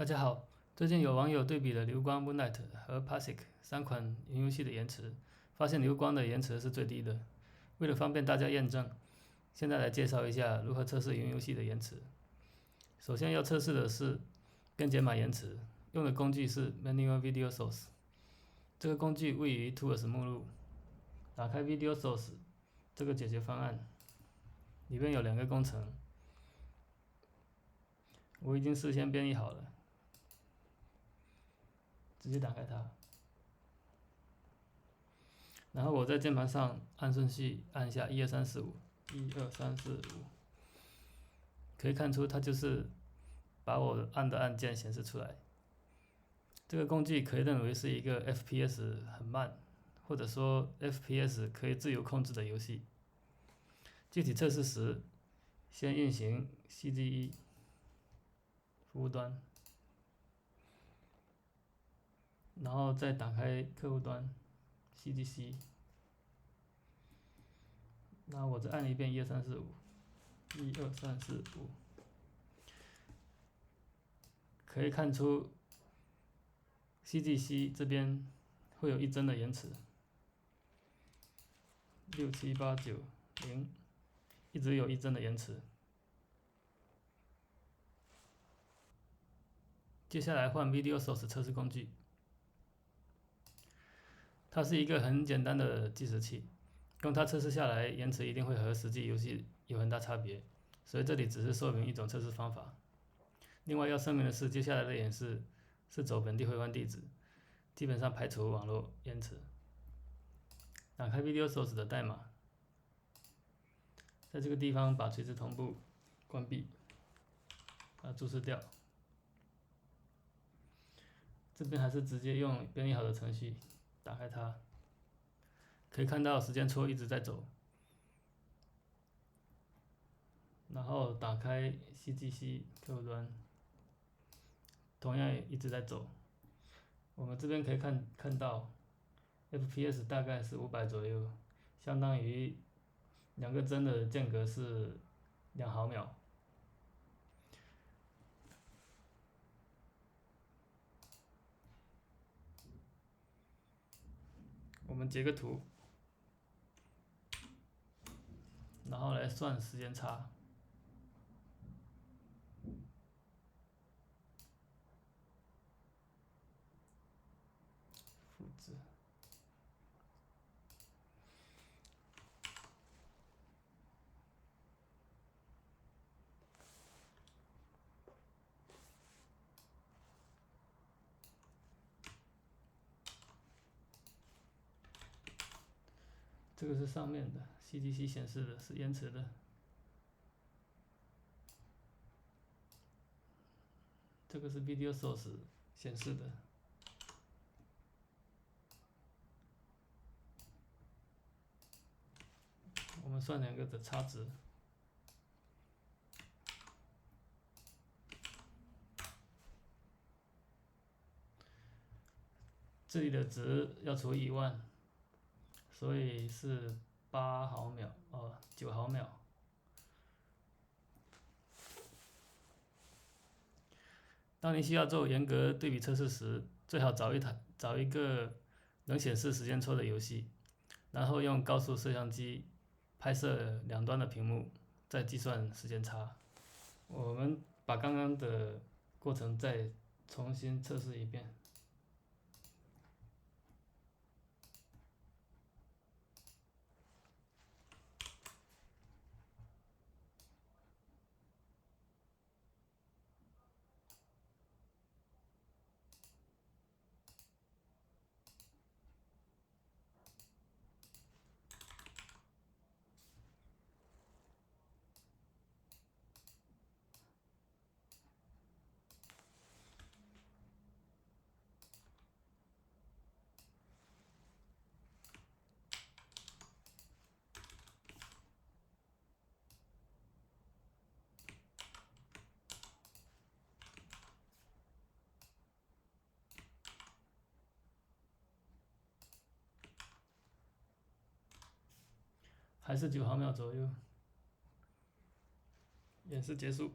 大家好，最近有网友对比了流光 Moonlight 和 PASIC 3款云游戏的延迟，发现流光的延迟是最低的。为了方便大家验证，现在来介绍一下如何测试云游戏的延迟。首先要测试的是编解码延迟，用的工具是 Manual Video Source。这个工具位于 Tools 目录，打开 Video Source 这个解决方案，里面有2个工程，我已经事先编译好了。直接打开它，然后我在键盘上按顺序按一下1、2、3、4、5，1、2、3、4、5，可以看出它就是把我按的按键显示出来。这个工具可以认为是一个 FPS 很慢，或者说 FPS 可以自由控制的游戏。具体测试时，先运行 CGE 服务端，然后再打开客户端 CGC， 然后我再按一遍1、2、3、4、5，1、2、3、4、5，可以看出 CGC 这边会有1帧的延迟，6、7、8、9、0，一直有1帧的延迟。接下来换 Video Source 测试工具，它是一个很简单的计时器，用它测试下来，延迟一定会和实际游戏有很大差别，所以这里只是说明一种测试方法。另外要声明的是，接下来的演示是走本地回环地址，基本上排除网络延迟。打开 Video Source 的代码，在这个地方把垂直同步关闭，把它注释掉。这边还是直接用编译好的程序打开它，可以看到时间戳一直在走。然后打开 CGC 客户端，同样一直在走。我们这边可以看到 FPS 大概是500左右，相当于2个帧的间隔是2毫秒。我们截个图，然后来算时间差。复制。这个是上面的 CGC 显示的是延迟的，这个是 Video Source 显示的。我们算2个的差值。这里的值要除以10000，所以是8毫秒，9毫秒。当你需要做严格对比测试时，最好找一个能显示时间戳的游戏，然后用高速摄像机拍摄两端的屏幕，再计算时间差。我们把刚刚的过程再重新测试一遍。还是9毫秒左右。演示结束。